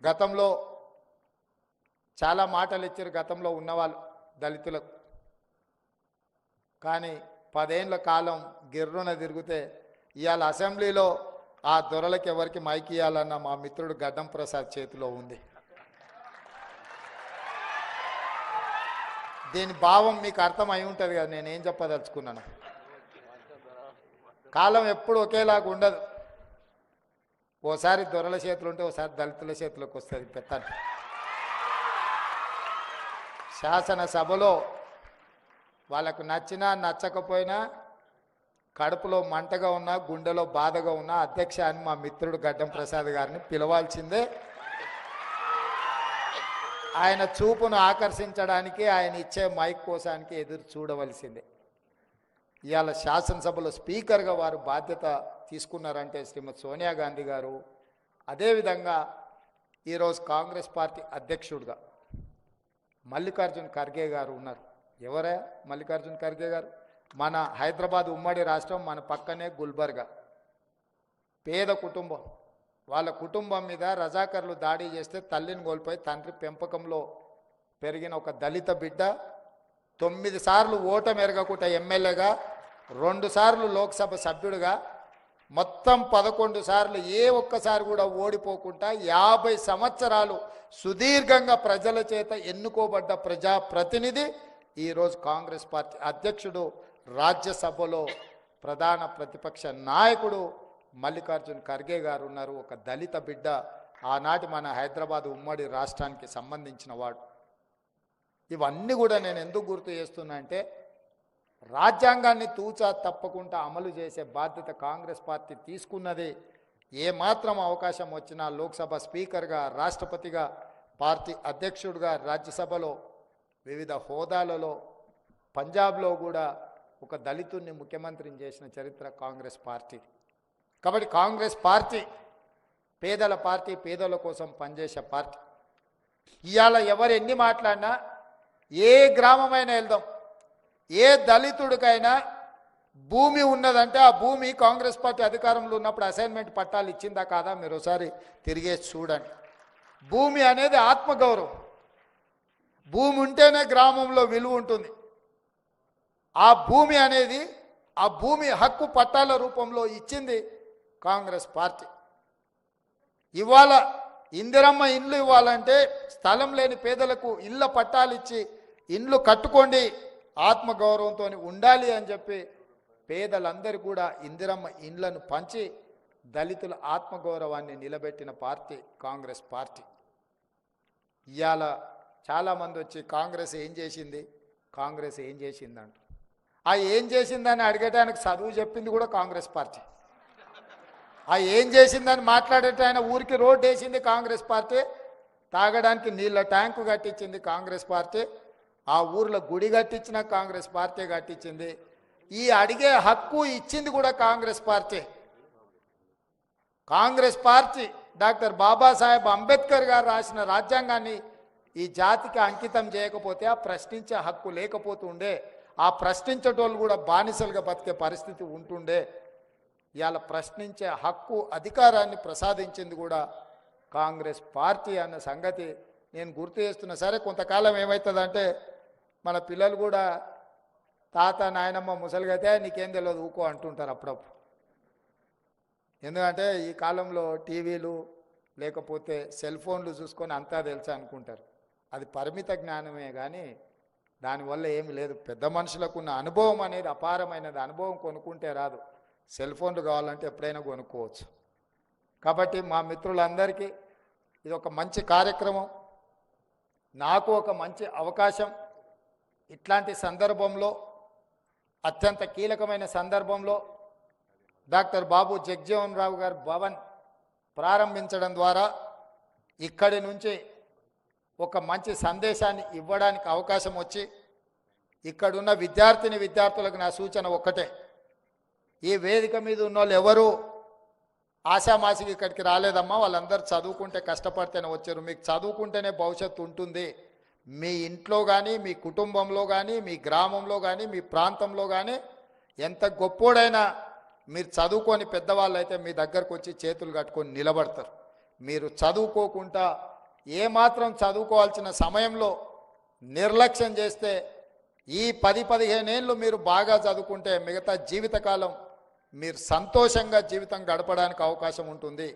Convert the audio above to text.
గతంలో చాలా మాటలు ఇచ్చారు గతంలో ఉన్నవాళ్ళు దళితులకు. కానీ 10 ఏళ్ల కాలం గిర్రున తిరిగితే ఇవాళ అసెంబ్లీలో ఆ దొరలకు ఎవరికి మైక్ ఇవ్వాలన్న మా మిత్రుడు గడ్డం ప్రసాద్ చేతిలో ఉంది. దీని భావం మీకు అర్థమై ఉంటుంది కదా, నేనేం చెప్పదలుచుకున్నాను. కాలం ఎప్పుడు ఒకేలాగా ఉండదు. ఓసారి దొరల చేతులు ఉంటే ఓసారి దళితుల చేతులకు వస్తుంది పెత్తన. శాసనసభలో వాళ్ళకు నచ్చినా నచ్చకపోయినా కడుపులో మంటగా ఉన్నా గుండెలో బాధగా ఉన్నా అధ్యక్ష అని మా మిత్రుడు గడ్డం ప్రసాద్ గారిని పిలవాల్సిందే. ఆయన చూపును ఆకర్షించడానికి ఆయన ఇచ్చే మైక్ కోసానికి ఎదురు చూడవలసిందే. ఇవాళ శాసనసభలో స్పీకర్గా వారు బాధ్యత తీసుకున్నారంటే శ్రీమతి సోనియా గాంధీ గారు, అదేవిధంగా ఈరోజు కాంగ్రెస్ పార్టీ అధ్యక్షుడిగా మల్లికార్జున్ ఖర్గే గారు ఉన్నారు. ఎవరే మల్లికార్జున్ ఖర్గే గారు? మన హైదరాబాద్ ఉమ్మడి రాష్ట్రం, మన పక్కనే గుల్బర్గా, పేద కుటుంబం. వాళ్ళ కుటుంబం మీద రజాకర్లు దాడి చేస్తే తల్లిని కోల్పోయి తండ్రి పెంపకంలో పెరిగిన ఒక దళిత బిడ్డ 9 సార్లు ఓటమి ఎరగకుండా ఎమ్మెల్యేగా, 2 సార్లు లోక్సభ సభ్యుడిగా, మొత్తం 11 సార్లు ఏ ఒక్కసారి కూడా ఓడిపోకుండా 50 సంవత్సరాలు సుదీర్ఘంగా ప్రజల చేత ఎన్నుకోబడ్డ ప్రజాప్రతినిధి ఈరోజు కాంగ్రెస్ పార్టీ అధ్యక్షుడు, రాజ్యసభలో ప్రధాన ప్రతిపక్ష నాయకుడు మల్లికార్జున్ ఖర్గే గారు ఉన్నారు. ఒక దళిత బిడ్డ, ఆనాటి మన హైదరాబాద్ ఉమ్మడి రాష్ట్రానికి సంబంధించిన వాడు. ఇవన్నీ కూడా నేను ఎందుకు గుర్తు చేస్తున్నా అంటే, రాజ్యాంగాన్ని తూచా తప్పకుండా అమలు చేసే బాధ్యత కాంగ్రెస్ పార్టీ తీసుకున్నది. ఏమాత్రం అవకాశం వచ్చినా లోక్సభ స్పీకర్గా, రాష్ట్రపతిగా, పార్టీ అధ్యక్షుడిగా, రాజ్యసభలో వివిధ హోదాలలో, పంజాబ్లో కూడా ఒక దళితుడిని ముఖ్యమంత్రిని చేసిన చరిత్ర కాంగ్రెస్ పార్టీ. కాబట్టి కాంగ్రెస్ పార్టీ పేదల పార్టీ, పేదల కోసం పనిచేసే పార్టీ. ఇవాళ ఎవరు ఎన్ని మాట్లాడినా, ఏ గ్రామమైనా వెళ్దాం, ఏ దళితుడికైనా భూమి ఉన్నదంటే ఆ భూమి కాంగ్రెస్ పార్టీ అధికారంలో ఉన్నప్పుడు అసైన్మెంట్ పట్టాలు ఇచ్చిందా కాదా మీరు ఒకసారి తిరిగేసి చూడండి. భూమి అనేది ఆత్మగౌరవం. భూమి ఉంటేనే గ్రామంలో విలువ ఉంటుంది. ఆ భూమి అనేది, ఆ భూమి హక్కు పట్టాల రూపంలో ఇచ్చింది కాంగ్రెస్ పార్టీ. ఇవాళ ఇందిరమ్మ ఇండ్లు ఇవ్వాలంటే స్థలం లేని పేదలకు ఇళ్ళ పట్టాలు ఇచ్చి ఇండ్లు కట్టుకోండి, ఆత్మగౌరవంతో ఉండాలి అని చెప్పి పేదలందరూ కూడా ఇందిరమ్మ ఇండ్లను పంచి దళితుల ఆత్మగౌరవాన్ని నిలబెట్టిన పార్టీ కాంగ్రెస్ పార్టీ. ఇవాళ చాలామంది వచ్చి కాంగ్రెస్ ఏం చేసింది, కాంగ్రెస్ ఏం చేసిందంట. ఆ ఏం చేసిందని అడిగటానికి చదువు చెప్పింది కూడా కాంగ్రెస్ పార్టీ. ఆ ఏం చేసిందని మాట్లాడేటాయన ఊరికి రోడ్డు వేసింది కాంగ్రెస్ పార్టీ, తాగడానికి నీళ్ళ ట్యాంకు కట్టించింది కాంగ్రెస్ పార్టీ, ఆ ఊర్లో గుడి కట్టించిన కాంగ్రెస్ పార్టీ కట్టించింది. ఈ అడిగే హక్కు ఇచ్చింది కూడా Congress party. Congress party doctor Babasaheb Ambedkar గారు రాసిన రాజ్యాంగాన్ని ఈ జాతికి అంకితం చేయకపోతే ఆ ప్రశ్నించే హక్కు లేకపోతుండే, ఆ ప్రశ్నించేటోళ్ళు కూడా బానిసలుగా బతికే పరిస్థితి ఉంటుండే. ఇవాళ ప్రశ్నించే హక్కు, అధికారాన్ని ప్రసాదించింది కూడా కాంగ్రెస్ పార్టీ అన్న సంగతి నేను గుర్తు చేస్తున్నా. సరే, కొంతకాలం ఏమవుతుందంటే మన పిల్లలు కూడా తాత నాయనమ్మ ముసలిగైతే నీకేం తెలియదు ఊకో అంటుంటారు అప్పుడప్పుడు. ఎందుకంటే ఈ కాలంలో టీవీలు లేకపోతే సెల్ ఫోన్లు చూసుకొని అంతా తెలుసా అనుకుంటారు. అది పరిమిత జ్ఞానమే కానీ దానివల్ల ఏమి లేదు. పెద్ద మనుషులకు ఉన్న అనుభవం అనేది అపారమైనది. అనుభవం కొనుక్కుంటే రాదు, సెల్ ఫోన్లు కావాలంటే ఎప్పుడైనా కొనుక్కోవచ్చు. కాబట్టి మా మిత్రులందరికీ ఇది ఒక మంచి కార్యక్రమం, నాకు ఒక మంచి అవకాశం. ఇట్లాంటి సందర్భంలో, అత్యంత కీలకమైన సందర్భంలో డాక్టర్ బాబు జగ్జీవన్ రావు గారు భవన్ ప్రారంభించడం ద్వారా ఇక్కడి నుంచి ఒక మంచి సందేశాన్ని ఇవ్వడానికి అవకాశం వచ్చి, ఇక్కడున్న విద్యార్థులకు నా సూచన ఒక్కటే, ఈ వేదిక మీద ఉన్న వాళ్ళు ఎవరు ఆశామాసికి ఇక్కడికి రాలేదమ్మా, వాళ్ళందరూ చదువుకుంటే కష్టపడితేనే వచ్చారు. మీకు చదువుకుంటేనే భవిష్యత్తు ఉంటుంది. మీ ఇంట్లో కానీ, మీ కుటుంబంలో కానీ, మీ గ్రామంలో కానీ, మీ ప్రాంతంలో కానీ ఎంత గొప్పోడైనా మీరు చదువుకొని పెద్దవాళ్ళు అయితే మీ దగ్గరకు వచ్చి చేతులు కట్టుకొని నిలబడతారు. మీరు చదువుకోకుండా ఏమాత్రం చదువుకోవాల్సిన సమయంలో నిర్లక్ష్యం చేస్తే ఈ 10-15 ఏళ్ళు మీరు బాగా చదువుకుంటే మిగతా జీవితకాలం మీరు సంతోషంగా జీవితం గడపడానికి అవకాశం ఉంటుంది.